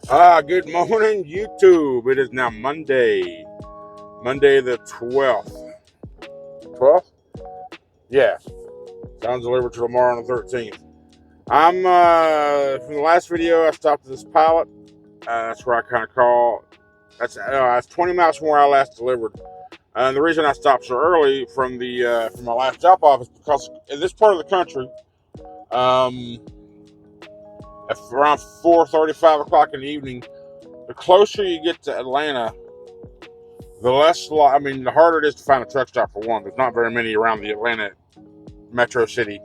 Good morning, YouTube. It is now Monday the 12th. 12th? Yeah. Sounds delivered to tomorrow on the 13th. I'm, from the last video, I stopped at this pilot. That's where I kind of call. That's 20 miles from where I last delivered. And the reason I stopped so early from my last drop off is because in this part of the country, at around 4:30, 5 o'clock in the evening, the closer you get to Atlanta, the harder it is to find a truck stop for one. There's not very many around the Atlanta metro city.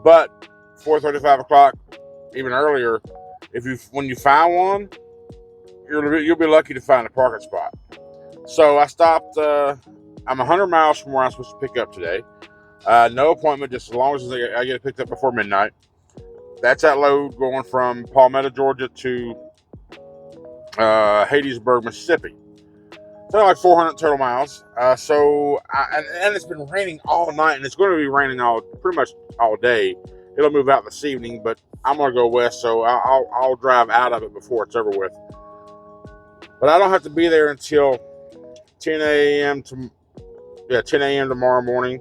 But 4:30, 5 o'clock, even earlier, when you find one, you'll be lucky to find a parking spot. So I stopped. I'm 100 miles from where I'm supposed to pick up today. No appointment, just as long as I get it picked up before midnight. That's that load going from Palmetto, Georgia to Hattiesburg, Mississippi. So like 400 total miles. And it's been raining all night, and it's going to be raining pretty much all day. It'll move out this evening, but I'm going to go west, so I'll drive out of it before it's over with. But I don't have to be there until 10 a.m. tomorrow morning.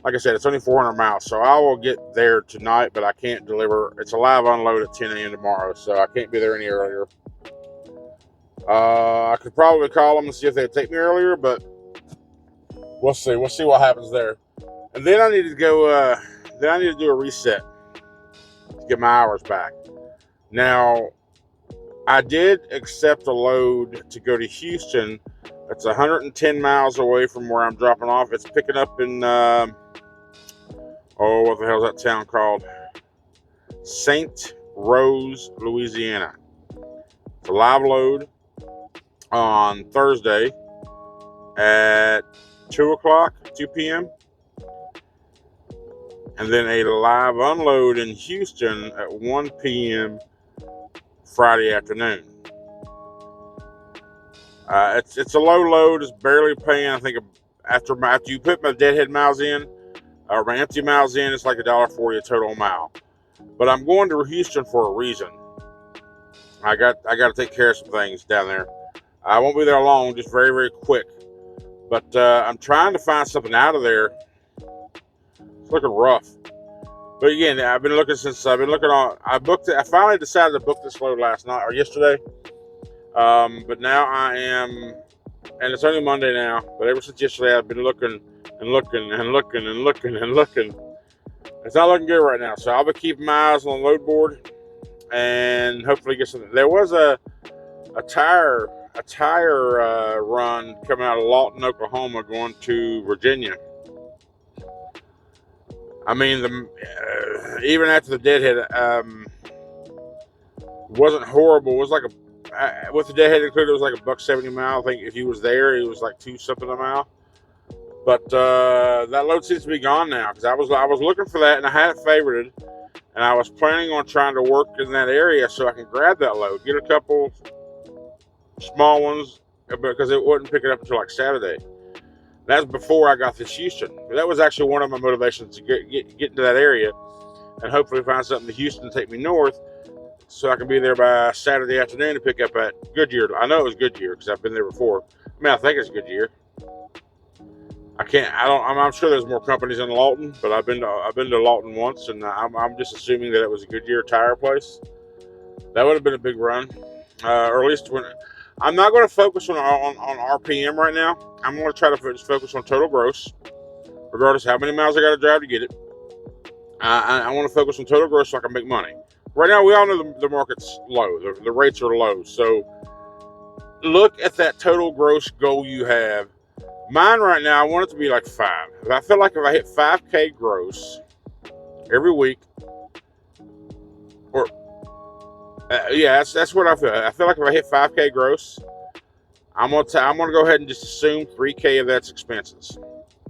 Like I said, it's only 400 miles, so I will get there tonight, but I can't deliver. It's a live unload at 10 a.m. tomorrow, so I can't be there any earlier. I could probably call them and see if they'd take me earlier, but we'll see. We'll see what happens there. And then I need to go. Then I need to do a reset to get my hours back. Now, I did accept a load to go to Houston. It's 110 miles away from where I'm dropping off. It's picking up in what the hell is that town called? St. Rose, Louisiana. It's a live load on Thursday at 2 p.m. And then a live unload in Houston at 1 p.m. Friday afternoon. It's a low load. It's barely paying. I think after you put my deadhead miles in, or my empty miles in, it's like $1.40 a total mile. But I'm going to Houston for a reason. I got to take care of some things down there. I won't be there long, just very, very quick. But I'm trying to find something out of there. It's looking rough. But again, I finally decided to book this load last night or yesterday. But now I am, and it's only Monday now, but ever since yesterday I've been looking and looking and looking and looking and looking. It's not looking good right now, so I'll be keeping my eyes on the load board and hopefully get something. There was a tire run coming out of Lawton, Oklahoma, going to Virginia. I mean, even after the deadhead, wasn't horrible. It was like with the deadhead included, it was like $1.70 a mile. I think if he was there, it was like $2 something a mile. But that load seems to be gone now, because I was looking for that and I had it favorited, and I was planning on trying to work in that area so I can grab that load, get a couple small ones, because it wouldn't pick it up until like Saturday. That's before I got to Houston. That was actually one of my motivations to get into that area and hopefully find something to Houston to take me north, so I can be there by Saturday afternoon to pick up at Goodyear. I know it was Goodyear because I've been there before. I mean, I think it's Goodyear. I'm sure there's more companies in Lawton, but I've been to Lawton once, and I'm just assuming that it was a Goodyear tire place. That would have been a big run, or at least when. I'm not going to focus on RPM right now. I'm going to try to just focus on total gross, regardless of how many miles I got to drive to get it. I want to focus on total gross so I can make money. Right now, we all know the market's low. The rates are low. So look at that total gross goal you have. Mine right now, I want it to be like 5. I feel like if I hit 5K gross every week, or that's what I feel. I feel like if I hit 5K gross, I'm gonna go ahead and just assume 3K of that's expenses,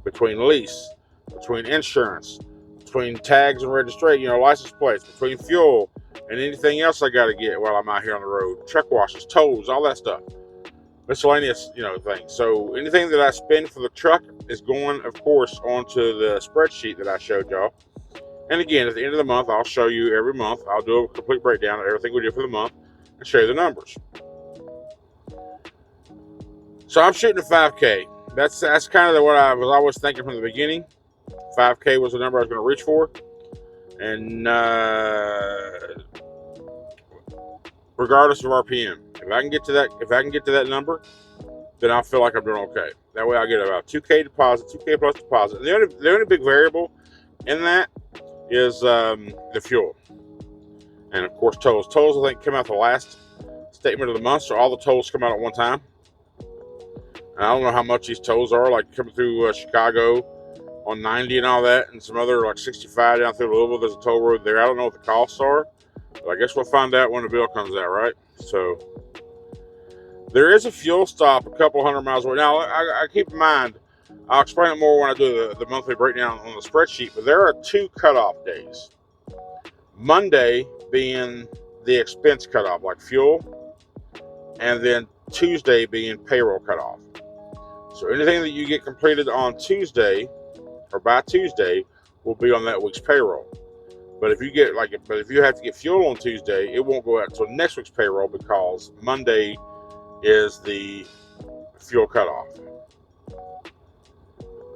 between lease, between insurance, between tags and registration, license plates, between fuel and anything else I got to get while I'm out here on the road, truck washes, tolls, all that stuff, miscellaneous, things. So anything that I spend for the truck is going, of course, onto the spreadsheet that I showed y'all. And again, at the end of the month, I'll show you every month. I'll do a complete breakdown of everything we did for the month. and show you the numbers. So I'm shooting a 5K. That's kind of what I was always thinking from the beginning. 5K was the number I was going to reach for, and regardless of RPM, if I can get to that number, then I feel like I'm doing okay. That way I get about 2K deposit, 2K plus deposit. And the only big variable in that is the fuel, and of course tolls. Tolls I think come out the last statement of the month, so all the tolls come out at one time. And I don't know how much these tolls are, like coming through Chicago on 90 and all that, and some other like 65 down through Louisville. There's a toll road there. I don't know what the costs are, but I guess we'll find out when the bill comes out, right? So there is a fuel stop a couple hundred miles away. Now I keep in mind, I'll explain it more when I do the monthly breakdown on the spreadsheet, but there are 2 cutoff days. Monday being the expense cutoff, like fuel, and then Tuesday being payroll cutoff. So anything that you get completed on Tuesday or by Tuesday will be on that week's payroll. But if you have to get fuel on Tuesday, it won't go out until next week's payroll because Monday is the fuel cutoff.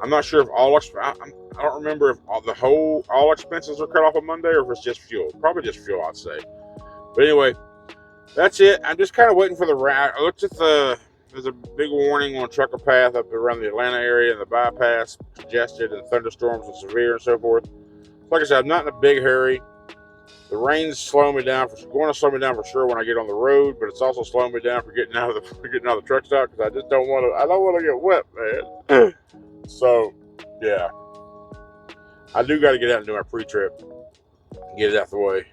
I'm not sure if I don't remember if all expenses are cut off on Monday or if it's just fuel. Probably just fuel, I'd say. But anyway, that's it. I'm just kind of waiting for the route. I looked at there's a big warning on trucker path up around the Atlanta area and the bypass congested and thunderstorms and severe and so forth. Like I said, I'm not in a big hurry. The rain's slowing me down going to slow me down for sure when I get on the road, but it's also slowing me down for getting out of the truck stop because I don't want to get wet, man. So, yeah. I do got to get out and do my pre-trip and get it out the way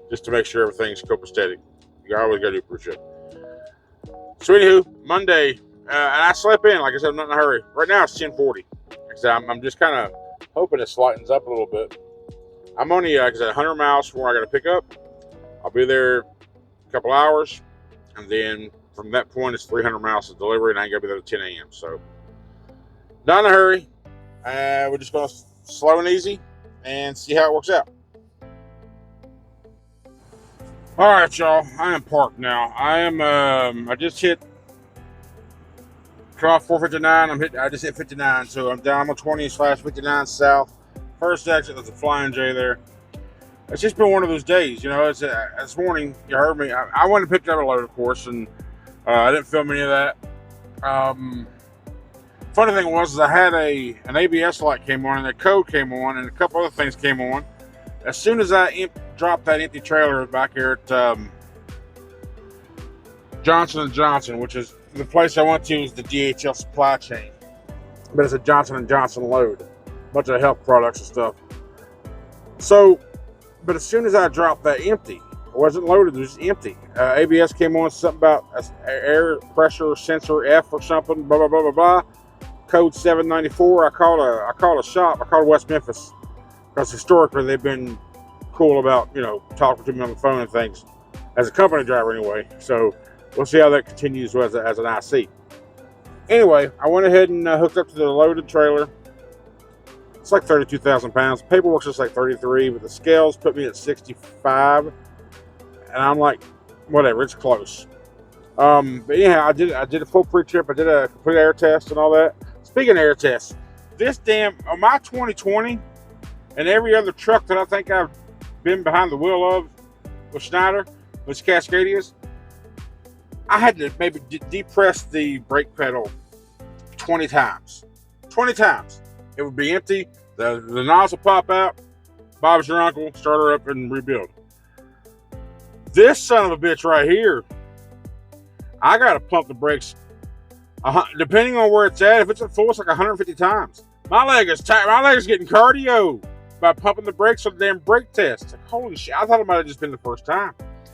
just to make sure everything's copacetic. You always got to do pre-trip. So, anywho, Monday, and I slept in. Like I said, I'm not in a hurry. Right now, it's 10:40. Like I said, I'm just kind of hoping it lightens up a little bit. I'm only, like I said, 100 miles from where I got to pick up. I'll be there a couple hours, and then from that point, it's 300 miles to delivery, and I ain't going to be there at 10 a.m. So, not in a hurry. We're just going to slow and easy and see how it works out. All right, y'all. I am parked now. I just hit Trough 459. I just hit 59, so I'm down on 20/59 south. First exit, there's a Flying J there. It's just been one of those days, you know. This morning, you heard me. I went and picked up a load, of course, and I didn't film any of that. Funny thing was, I had an ABS light came on, and the code came on, and a couple other things came on. As soon as I dropped that empty trailer back here at Johnson & Johnson, which is the place I went to, is the DHL supply chain, but it's a Johnson & Johnson load, a bunch of health products and stuff. So, but as soon as I dropped that empty, it wasn't loaded, it was empty. ABS came on, something about air pressure sensor F or something, blah, blah, blah, blah, blah. Code 794. I called a shop. I called West Memphis because historically they've been cool about, you know, talking to me on the phone and things as a company driver anyway. So we'll see how that continues as an IC. Anyway, I went ahead and hooked up to the loaded trailer. It's like 32,000 pounds. Paperwork's just like 33, but the scales put me at 65. And I'm like, whatever, it's close. But anyhow, I did a full pre-trip. I did a complete air test and all that. Speaking of air tests, on my 2020 and every other truck that I think I've been behind the wheel of with Schneider, with Cascadias, I had to maybe depress the brake pedal 20 times. 20 times. It would be empty. The nozzle pop out. Bob's your uncle. Start her up and rebuild. This son of a bitch right here, I got to pump the brakes. Depending on where it's at, if it's at full, it's like 150 times. My leg is tight. My leg is getting cardio by pumping the brakes on the damn brake test. It's like, holy shit. I thought it might have just been the first time.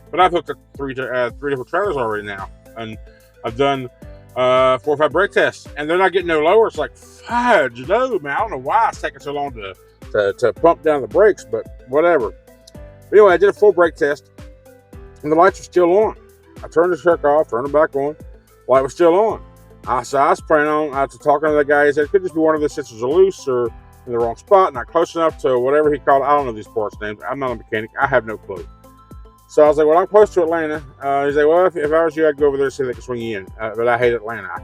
But I've hooked up three different trailers already now. And I've done 4 or 5 brake tests. And they're not getting no lower. It's like, fudge, no, man. I don't know why it's taking so long to pump down the brakes, but whatever. But anyway, I did a full brake test. And the lights are still on. I turned the truck off, turned it back on. Light was still on. So I was planning on, after talking to the guy, he said it could just be one of the sensors are loose or in the wrong spot, not close enough to whatever he called. I don't know these parts names. I'm not a mechanic. I have no clue. So I was like, well, I'm close to Atlanta. He's like, well, if I was you, I'd go over there and see if they can swing you in. But I hate Atlanta. I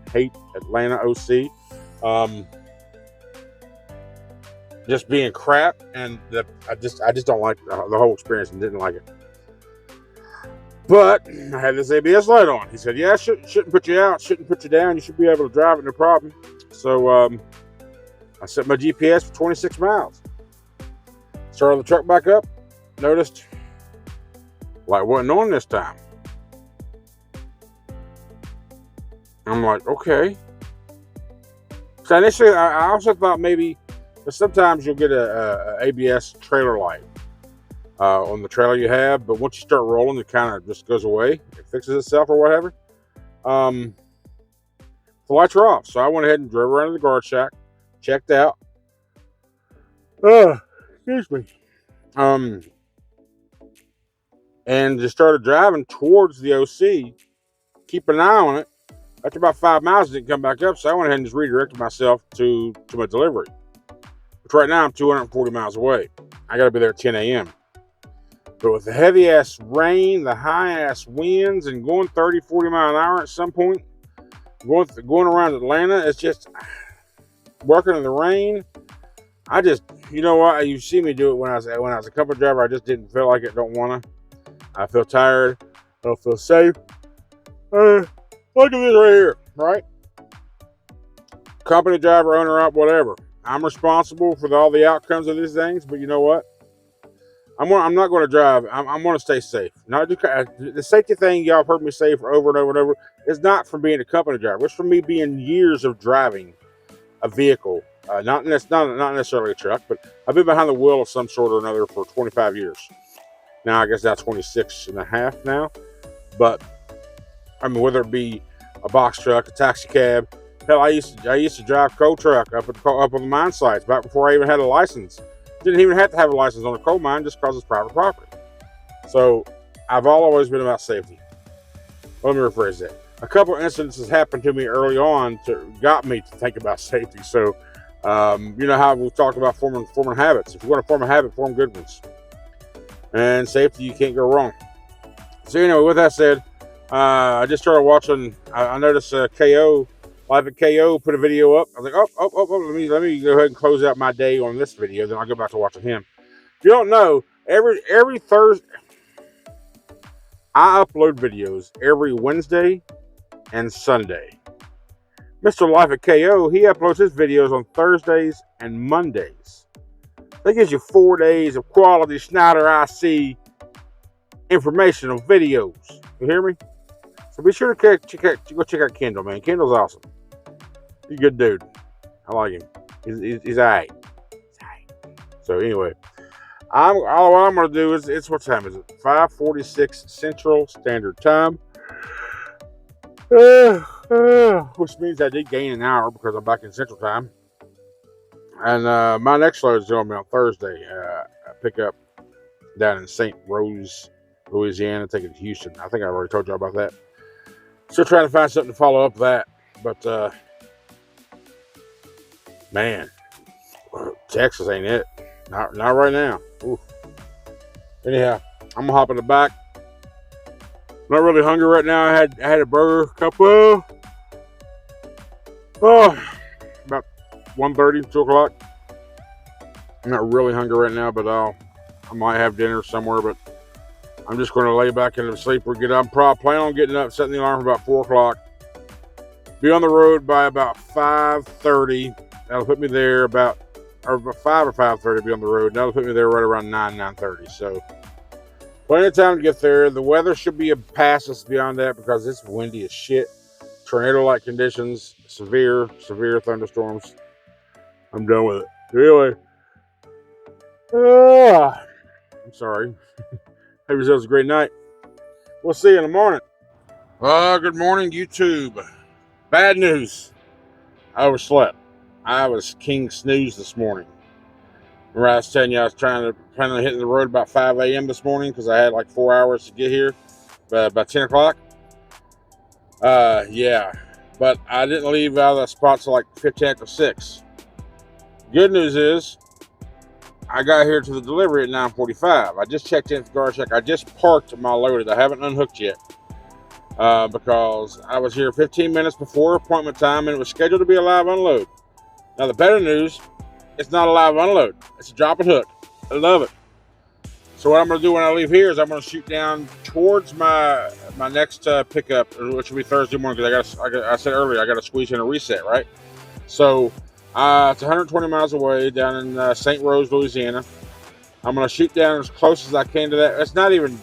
hate Atlanta OC. Just being crap, and I just don't like the whole experience and didn't like it. But I had this ABS light on. He said, yeah, shouldn't put you out, shouldn't put you down. You should be able to drive it, no problem. So I set my GPS for 26 miles. Started the truck back up. Noticed light wasn't on this time. I'm like, okay. So initially, I also thought maybe, but sometimes you'll get a ABS trailer light on the trailer you have, but once you start rolling, it kind of just goes away. It fixes itself or whatever. The lights are off, so I went ahead and drove around to the guard shack, checked out. Excuse me. And just started driving towards the OC. Keep an eye on it. After about 5 miles, it didn't come back up, so I went ahead and just redirected myself to my delivery. But right now, I'm 240 miles away. I got to be there at 10 a.m. But with the heavy-ass rain, the high-ass winds, and going 30, 40 mile an hour at some point, going around Atlanta, it's just working in the rain. I just, you know what? You see me do it when I was a company driver. I just didn't feel like it. Don't want to. I feel tired. I don't feel safe. Look at this right here, right? Company driver, owner up, whatever. I'm responsible for all the outcomes of these things, but you know what? I'm not going to drive. I'm going to stay safe. The safety thing y'all have heard me say for over and over and over is not from being a company driver. It's from me being years of driving a vehicle. Not necessarily a truck, but I've been behind the wheel of some sort or another for 25 years. Now, I guess that's 26 and a half now. But, I mean, whether it be a box truck, a taxi cab. Hell, I used to drive coal truck up on the mine sites back before I even had a license. Didn't even have to have a license on a coal mine just because it's private property. So I've always been about safety. Let me rephrase that. A couple of incidences happened to me early on got me to think about safety. So you know how we've talked about forming habits. If you want to form a habit, form good ones. And safety, you can't go wrong. So anyway, with that said, I just started watching. I noticed KO, Live at KO, put a video up. I was like, oh, let me go ahead and close out my day on this video. Then I'll go back to watching him. If you don't know, every Thursday, I upload videos every Wednesday and Sunday. Mr. Live at KO, he uploads his videos on Thursdays and Mondays. That gives you 4 days of quality Schneider IC informational videos. You hear me? So be sure to go check out Kendall, man. Kendall's awesome. He's a good dude. I like him. He's all right. So anyway, what I'm going to do is, what time is it? 5:46 Central Standard Time. Which means I did gain an hour because I'm back in Central Time. And my next load is going to be on Thursday. I pick up down in St. Rose, Louisiana, take it to Houston. I think I already told you about that. Still trying to find something to follow up that. But, man, Texas ain't it. Not right now. Oof. Anyhow, I'm going to hop in the back. Not really hungry right now. I had a burger, couple. About 1:30, 2 o'clock. I'm not really hungry right now, but I might have dinner somewhere. But I'm just going to lay back and sleep or get up. I'm probably planning on getting up, setting the alarm for about 4 o'clock. Be on the road by about 5:30. That'll put me there about 5 or 5:30. Be on the road. That'll put me there right around 9:30. So plenty of time to get there. The weather should be past us beyond that because it's windy as shit. Tornado-like conditions, severe thunderstorms. I'm done with it. Anyway, I'm sorry. Have yourselves a great night. We'll see you in the morning. Good morning, YouTube. Bad news. I overslept. I was king snooze this morning. Remember I was telling you I was planning on hitting the road about 5 a.m. this morning because I had like 4 hours to get here. About 10 o'clock. Yeah. But I didn't leave out of that spot till like 15 after 6. Good news is I got here to the delivery at 9:45. I just checked in at the guard check. I just parked my loaded. I haven't unhooked yet because I was here 15 minutes before appointment time and it was scheduled to be a live unload. Now, the better news, it's not a live unload. It's a drop and hook. I love it. So what I'm going to do when I leave here is I'm going to shoot down towards my next pickup, which will be Thursday morning, because I said earlier, I got to squeeze in a reset, right? So it's 120 miles away down in St. Rose, Louisiana. I'm going to shoot down as close as I can to that. It's not even,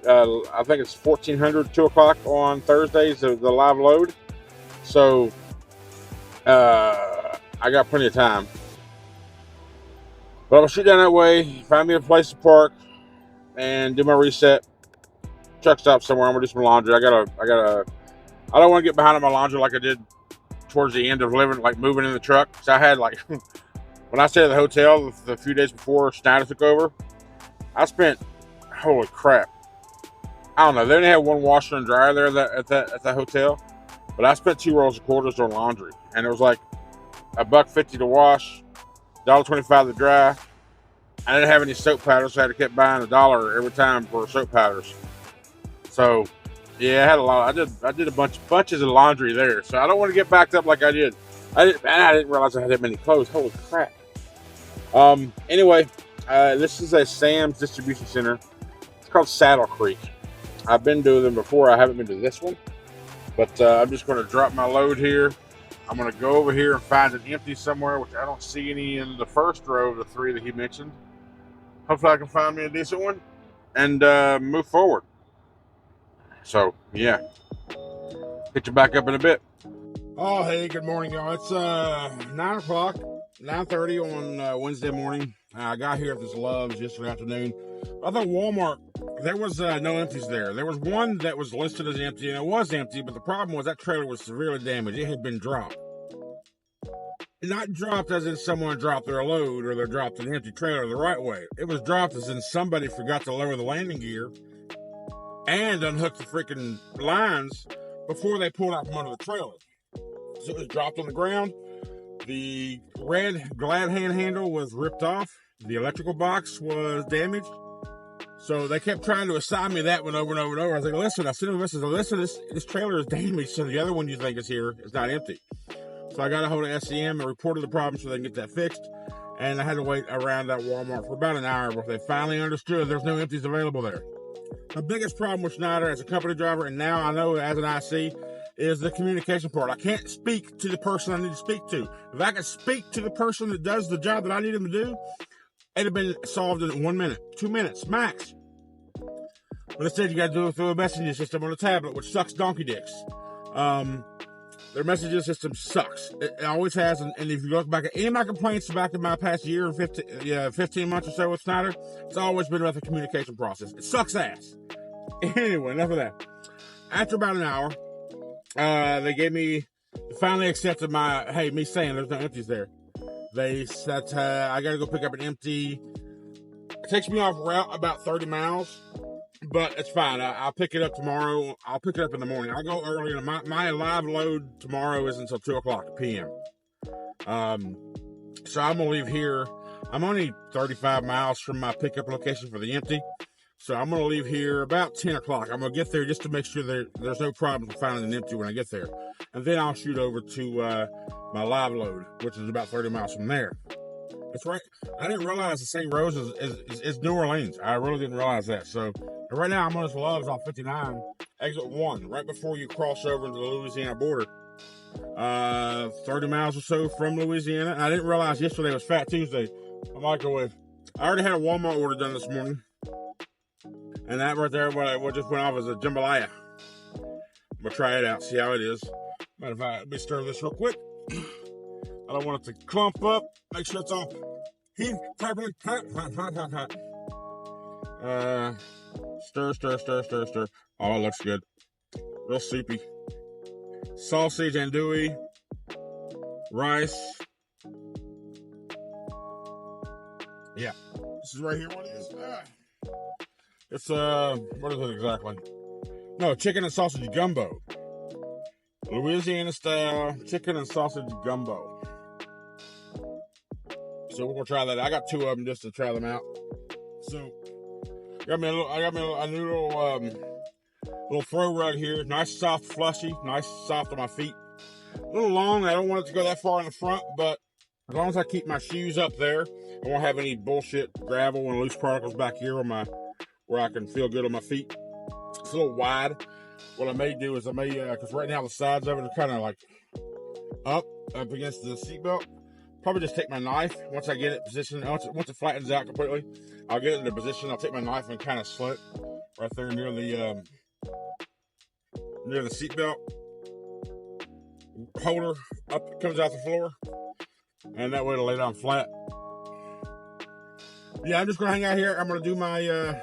I think it's 1400, 2 o'clock on Thursdays, the live load. So I got plenty of time. But I'm going to shoot down that way, find me a place to park, and do my reset. Truck stop somewhere. I'm gonna do some laundry. I don't want to get behind on my laundry like I did towards the end of moving in the truck. So I had when I stayed at the hotel the few days before Schneider took over, I spent, holy crap, I don't know. They only had one washer and dryer there at that hotel, but I spent 2 rolls of quarters on laundry, and it was like $1.50 to wash, $1.25 to dry. I didn't have any soap powders, so I had to keep buying $1 every time for soap powders. So, yeah, I had a lot. I did bunches of laundry there. So I don't want to get backed up like I did. I didn't realize I had that many clothes. Holy crap. Anyway, this is a Sam's distribution center. It's called Saddle Creek. I've been to them before. I haven't been to this one, but I'm just going to drop my load here. I'm going to go over here and find an empty somewhere, which I don't see any in the first row of the 3 that he mentioned. Hopefully I can find me a decent one and move forward. So, yeah. Hit you back up in a bit. Oh, hey, good morning, y'all. It's 9 o'clock, 9:30 on Wednesday morning. I got here at this Love's yesterday afternoon. I thought Walmart, there was no empties there. There was one that was listed as empty, and it was empty, but the problem was that trailer was severely damaged. It had been dropped. Not dropped as in someone dropped their load or they dropped an empty trailer the right way. It was dropped as in somebody forgot to lower the landing gear and unhook the freaking lines before they pulled out from under the trailer. So it was dropped on the ground. The red glad hand handle was ripped off. The electrical box was damaged. So they kept trying to assign me that one over and over and over. I was like, listen, I sent them a message. Listen, this trailer is damaged, so the other one you think is here is not empty. So I got a hold of SCM and reported the problem so they can get that fixed. And I had to wait around that Walmart for about an hour before they finally understood there's no empties available there. The biggest problem with Schneider as a company driver, and now I know as an IC, is the communication part. I can't speak to the person I need to speak to. If I could speak to the person that does the job that I need them to do, it'd have been solved in 1 minute, 2 minutes, max. But instead, you got to do it through a messaging system on a tablet, which sucks donkey dicks. Their messaging system sucks. It always has, and if you look back at any of my complaints back in my past year and 15 months or so with Schneider, it's always been about the communication process. It sucks ass. Anyway, enough of that. After about an hour, they finally accepted me saying there's no empties there. They said, I got to go pick up an empty. It takes me off route about 30 miles. But it's fine. I'll pick it up tomorrow. I'll pick it up in the morning. I'll go early. My live load tomorrow is until 2 o'clock p.m. So I'm going to leave here. I'm only 35 miles from my pickup location for the empty. So I'm going to leave here about 10 o'clock. I'm going to get there just to make sure there's no problem finding an empty when I get there. And then I'll shoot over to my live load, which is about 30 miles from there. That's right. I didn't realize the St. Rose is New Orleans. I really didn't realize that. So right now I'm on this Love's off 59, exit 1, right before you cross over into the Louisiana border. 30 miles or so from Louisiana. And I didn't realize yesterday was Fat Tuesday. A microwave. I already had a Walmart order done this morning. And that right there, what just went off is a jambalaya. I'm going to try it out, see how it is. Matter of fact, let me stir this real quick. I don't want it to clump up. Make sure it's all heat properly. Hot. Stir. Oh, it looks good. Real soupy. Sausage andouille. Rice. Yeah. This is right here. What it is? It's, what is it exactly? No, chicken and sausage gumbo. Louisiana style chicken and sausage gumbo. So we're gonna try that. I got 2 of them just to try them out. So I got me a new little throw rug here. Nice, soft, flushy. Nice, soft on my feet. A little long. I don't want it to go that far in the front, but as long as I keep my shoes up there, I won't have any bullshit gravel and loose particles back here on where I can feel good on my feet. It's a little wide. What I may do is because right now the sides of it are kind of like up against the seatbelt. Probably just take my knife once I get it positioned. Once it flattens out completely, I'll get it into position. I'll take my knife and kind of slit right there near the seatbelt holder. Up it comes out the floor, and that way it'll lay down flat. Yeah, I'm just gonna hang out here. I'm gonna do my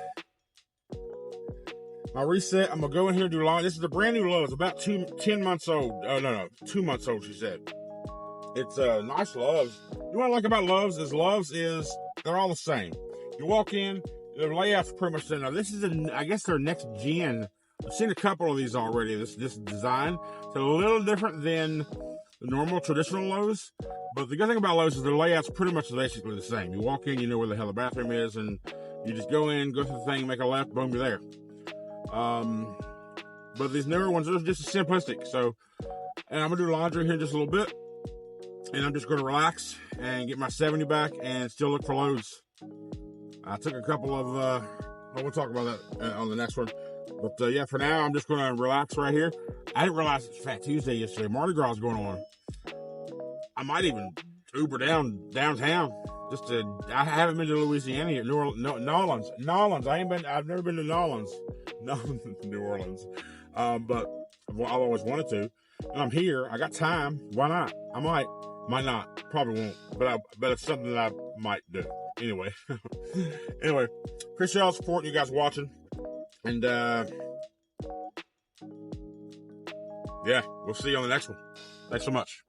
my reset. I'm gonna go in here and do laundry. This is a brand new Lowe's, about 10 months old. Oh no, 2 months old. She said. It's nice Lowe's. You know what I like about Lowe's is they're all the same. You walk in, the layout's pretty much the same. Now this is I guess their next gen. I've seen a couple of these already. This design. It's a little different than the normal traditional Lowe's. But the good thing about Lowe's is the layout's pretty much basically the same. You walk in, you know where the hell the bathroom is, and you just go in, go through the thing, make a left, boom, you're there. But these newer ones are just simplistic. So, and I'm gonna do laundry here in just a little bit. And I'm just going to relax and get my 70 back and still look for loads. I took a couple of, we'll talk about that on the next one. But yeah, for now, I'm just going to relax right here. I didn't realize it's Fat Tuesday yesterday. Mardi Gras is going on. I might even Uber downtown. I haven't been to Louisiana yet. Nolans. I've never been to Nolans. New Orleans. But I've always wanted to. And I'm here. I got time. Why not? I might not. Probably won't. But it's something that I might do. Anyway. Anyway. Appreciate y'all support. You guys watching. And yeah, we'll see you on the next one. Thanks so much.